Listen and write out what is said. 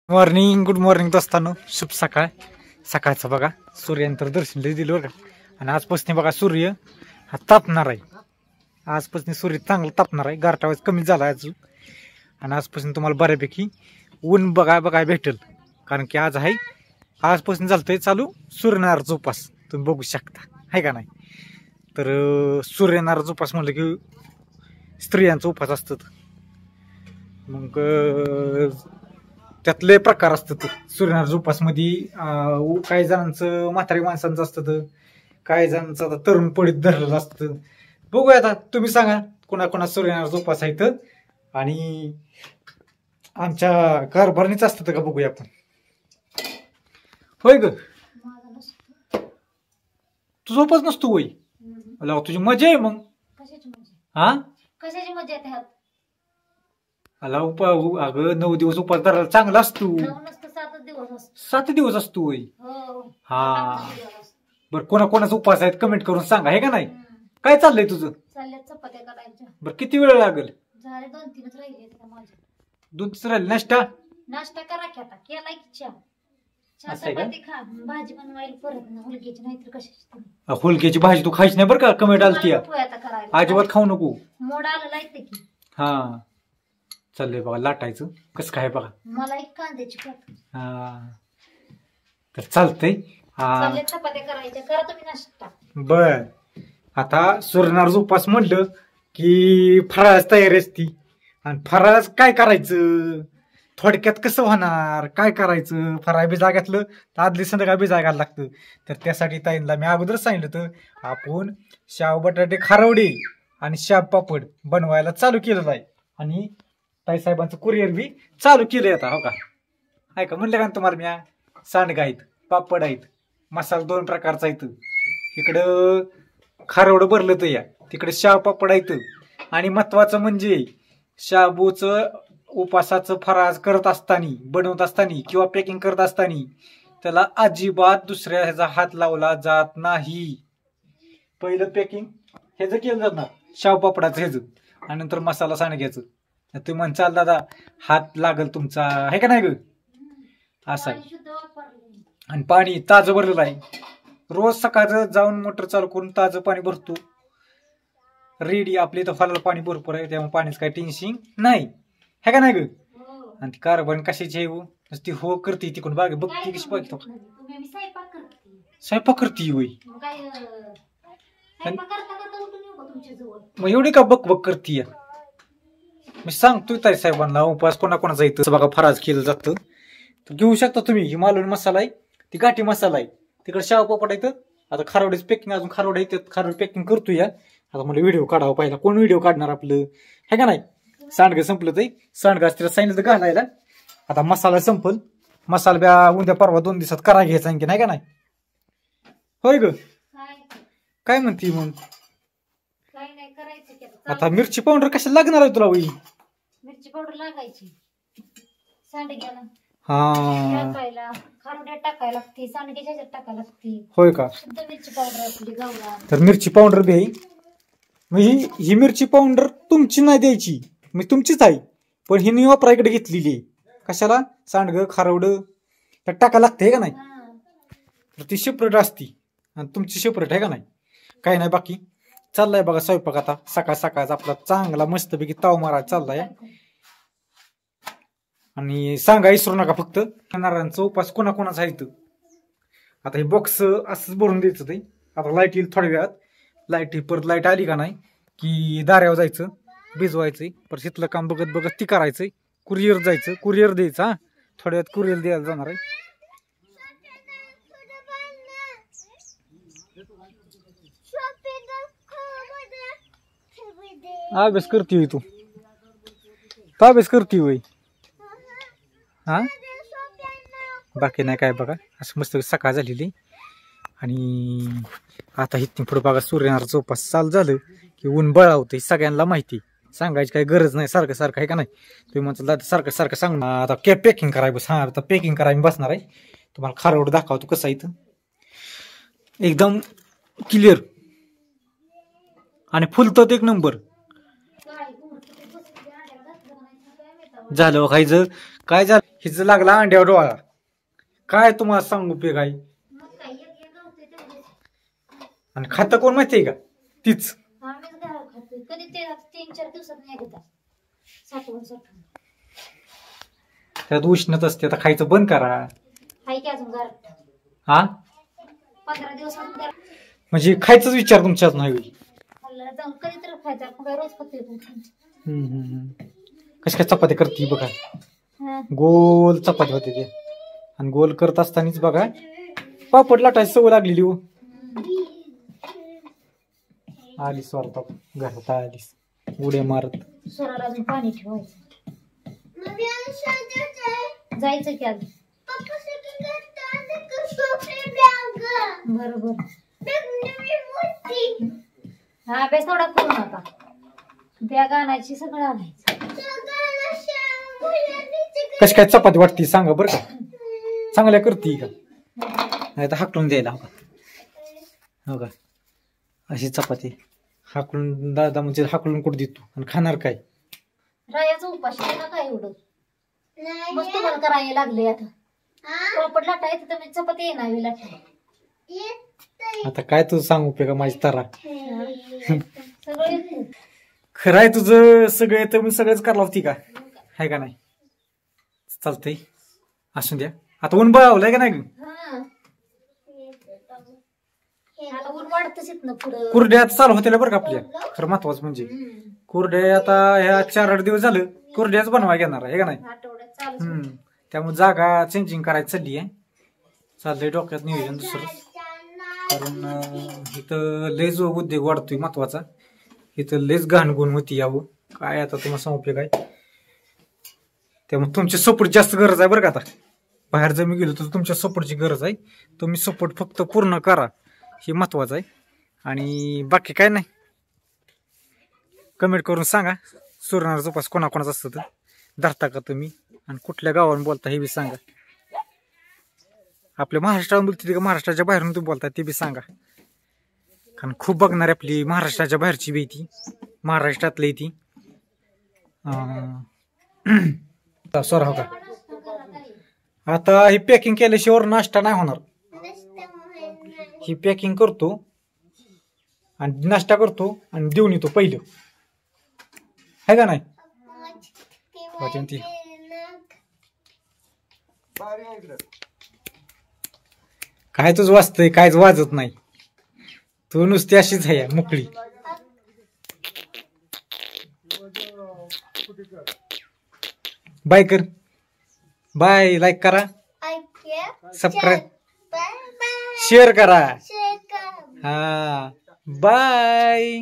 Morning, good morning दोस्तांनो, शुभ सकाळ. सकाळचं बघा सूर्यानंतर दर्शन दिलं बरं का. आणि आजपासून बघा सूर्य हा तापणार आहे. आजपासून सूर्य चांगला तापणार आहे. गारठा कमी झाला अजून. आणि आजपासून तुम्हाला बऱ्यापैकी ऊन बघाय भेटेल. कारण की आज आहे, आजपासून चालतंय चालू सूर्यनारायणचा उपास. तुम्ही बघू शकता आहे का नाही. तर सूर्यनारायणचा उपास म्हणलं की स्त्रियांचा उपास असतात. मग त्यातले प्रकार असतात. सूर्यनारायणच्या उपासमध्ये काही जणांचं म्हातारी माणसांचं असतं, काही जणांचं आता तरुण पडीत धरलेलं असतं. बघूया आता, तुम्ही सांगा कोणा सूर्यनारायणचा उपास आहेत आणि आमच्या कारभारणीच असतं का बघूया आपण. होय ग, तुझा उपास नसतो होय? मला तुझी मजा आहे मग. हा, कशाची मजा येते? अला अगं 9 दिवस उपास धरायला चांगला असतो. 7 दिवस असतो होय. हा, बरं कोणाचा उपास आहेत कमेंट करून सांगा हे का नाही. काय चाललंय तुझं? चपात्या करायच्या. बरं किती वेळ लागेल? झाले 2-3च राहिले माझे. 2 राहिले. नाश्ता करा की आता, केलाय की चहा. असं आहे का? चपाती खा, भाजी बनवायला परत ना हुलक्याची, नाहीतर कशाची. हुलक्याची भाजी तू खायची नाही बरं का, कमेंट आलती. अजिबात खाऊ नको. मोड आलं लायते की. हा, चाललंय बघा लाटायचं कसं काय बघा. मला एक कांद्याची पात. हा, तर चालतंय. चपात्या करायच्या. करा तुम्ही नाश्ता. बर, आता सूर्यनारायणचा उपास म्हणलं की फराळाची तयारी असती. आणि फराळ काय करायचं, थोडक्यात कसं होणार, काय करायचं. फराळ भिजा घातलं तर आदली संध्याकाळ भिजा घालायला लागतं. तर त्यासाठी ताईंना मी अगोदरच सांगितलं होतं, आपण शाव बटाटे खारवडे आणि शाब पापड बनवायला चालू केलेलं आहे. आणि ताईसाहेबांचं कुरिअर बी चालू केलंय आता. हो का, आहे का म्हणलं का तुम्हाला मी. सांडगा आहेत, पापड आहेत, मसाला 2 प्रकारचा आहेत. इकडं खारवडं भरलं तर या, तिकडे शाव पापड आहेत. आणि महत्वाचं म्हणजे शाबूचं उपासाचं फराळ करत असताना, बनवत असताना किंवा पॅकिंग करत असताना त्याला अजिबात दुसऱ्या ह्याचा हात लावला जात नाही. पहिलं पॅकिंग ह्याचं केलं जाणार, शाव पापडाचं ह्याचं, आणि नंतर मसाला सांडग्याचं. तुम्ही म्हणचाल दादा हात लागल तुमचा, आहे का नाही ग. असं आहे. आणि पाणी ताजं भरलेलं आहे. रोज सकाळचं जाऊन मोटर चालू करून ताजं पाणी भरतो. रेडी आपल्या इथं फळाला पाणी भरपूर आहे, त्यामुळे पाणीच काही टेन्शन नाही, है का नाही ग. आणि ती कारभार कशाची आहे ती हो करते तिकडून बागे बघ ती कशी बघतो. स्वयंपाक करते होय. मग एवढी का बक बक करते. मी सांगतोय ताई साहेबांना उपास कोणाचा येतं बघा फराज केलं जातं. तर घेऊ शकता तुम्ही. ही मालवणी मसाला आहे, ती गाठी मसाला आहे, तिकडे शाव पापड येतं. आता खारवडीच पॅकिंग, अजून खारवडे येतात, खारवडी पॅकिंग करतोय. आता मला व्हिडिओ काढावा पाहिला. कोण व्हिडिओ काढणार आपलं, है का नाही. सांडगं संपलं ते, सांडगं तिला सांगितलं तर घालायला. आता मसाला संपल, मसाला ब्या उद्या परवा 2 दिवसात करा घ्यायचा आणखी, नाही का नाही. होय ग, काय म्हणती मग. आता मिरची पावडर कशाला लागणार आहे तुला. होई मिरची पावडर लागायची सांडग्याला. हा, खारवड्यात टाकायला लागते, सांडग्याच्या ह्याच्यात टाकायला लागते. होय का. शुद्ध मिरची पावडर आपली गावरान. तर मिरची पावडर बी आहे. ही मिरची पावडर तुमची नाही द्यायची, मी तुमचीच आहे. पण ही मी वापरायकडे घेतलेली आहे. कशाला, सांडगं खारवडं त्यात टाकायला लागते का नाही. तर ती सेपरेट असती आणि तुमची सेपरेट आहे का नाही. काही नाही, बाकी चाललाय बघा स्वयंपाक. आता सकाळचा आपला चांगला मस्तपैकी ताव मारायला चाललाय. आणि सांगा विसरू नका फक्त, नारायणचा उपास कोणाचा आहे. आता हे बॉक्स असंच भरून द्यायचं. ते आता लाईट येईल थोड्या वेळात. परत लाईट आली का नाही की दाऱ्यावर जायचं, भिजवायचंय. परत तिथलं काम बघत ती करायचंय. कुरिअर जायचं, कुरिअर द्यायचं. हा, थोड्या वेळात कुरिअर द्यायला जाणार आहे. अभ्यास करती होय तू, अभ्यास करती होय. हा, बाकी नाही काय बघा. असं मस्त सकाळ झालेली. आणि आता इथून पुढे बघा सूर्यनारायणचा उपास चालू झालं की ऊन बळावतं, सगळ्यांना माहिती. सांगायची काही गरज नाही. सारखं आहे का नाही. तुम्ही म्हणता दादा सारखं सांग ना. आता पॅकिंग कराय बस. हा, आता पॅकिंग करायला बसणार आहे. तुम्हाला खारवड दाखवतो कसं आहे. एकदम क्लिअर आणि फुलतं एक नंबर. झालं खायचं काय झालं हिच लागला अंड्यावर डोळा. काय तुम्हाला सांगू पे काय. मग काय एक गावते तेवढेच. आणि खातं कोण माहितीये का तीच. आम्हीच घरात खातोय कधी ते 3-4 दिवसात नाही घेतात साठवून. त्यात उष्णत असते आता खायचं बंद करा. हाय की अजून घरात हा 15 दिवस अजून घरात म्हणजे खायचाच विचार तुमच्यात नाही होईल. खाल्लं जाऊन कधी तर खायचं आपण काय रोज खातोय कशी काय चपाती करते बघा. हा. गोल चपाती होते ते. आणि गोल करत असतानाच बघा पापड लाटायची सवय लागलेली हो. आलीस स्वतः घरात आलीस उड्या मारत. स्वराला अजून पाणी ठेवायचं. जायचं की अजून बरोबर. हा अभ्यास थोडा करू नका. बॅग आणायची सगळं आणायचं. कशी काय चपाती वाटते सांगा बरं का. चांगल्या करते का नाही तर हाकलून द्यायला हो का. अशी चपाती हाकलून दादा म्हणजे हाकलून कुठं देतो आणि खाणार काय. रायाचं उपाशी आहे ना काय एवढं मस्त तुम्हाला करायला लागले आता. पापड लाटायचं तर मी चपाती येणार लाटाय. आता काय तुझं सांगू पे का माझी तारा. सगळं येतं. खरं आहे तुझं सगळं येतं मी सगळंच करायला होती का आहे का नाही. चालतंय असू द्या. आता ऊन बळावलंय का नाही. हा. आता ऊन वाढतच येत ना पुढं. कुरड्या आता चालू होत्या बरं का आपल्या. खरं महत्वाचं म्हणजे कुरड्या आता ह्या 4-8 दिवस झालं कुरड्याच बनवाय घेणार आहे का नाही. आठवड्यात चालू. त्यामुळे जागा चेंजिंग करायची चालली आहे. चाललंय डोक्यात नियोजन दुसरं. कारण इथं लय जो उद्योग वाढतोय महत्वाचा. इथं लयच घाणगुण होती यावं काय आता तुम्हाला सांगू काय. त्यामुळे तुमच्या सपोर्ट जास्त गरज आहे बरं का. आता बाहेर जर मी गेलो तर तुमच्या सपोर्टची गरज आहे. तुम्ही सपोर्ट फक्त पूर्ण करा हे महत्वाचं आहे. आणि बाकी काय नाही. कमेंट करून सांगा सूर्यनारायणाचा उपास कोणाकोणाचा असतं तर धरता का तुम्ही आणि कुठल्या गावावरून बोलता हे बी सांगा. आपल्या महाराष्ट्रातून बोलते का महाराष्ट्राच्या बाहेरून तुम्ही बोलता ते बी सांगा. कारण खूप बघणारी आपली महाराष्ट्राच्या बाहेरची बी ती महाराष्ट्रातली ती सॉरी हो का. आता ही पॅकिंग केल्याशिवाय नाश्ता नाही होणार. ही पॅकिंग करतो आणि नाश्ता करतो आणि देऊन येतो पहिलं आहे का नाही. काय तुझ वाजतंय कायच वाजत नाही. तू नुसती अशीच आहे मोकळी. बाय कर. बाय. लाईक करा सबस्क्राईब शेअर करा. हा बाय.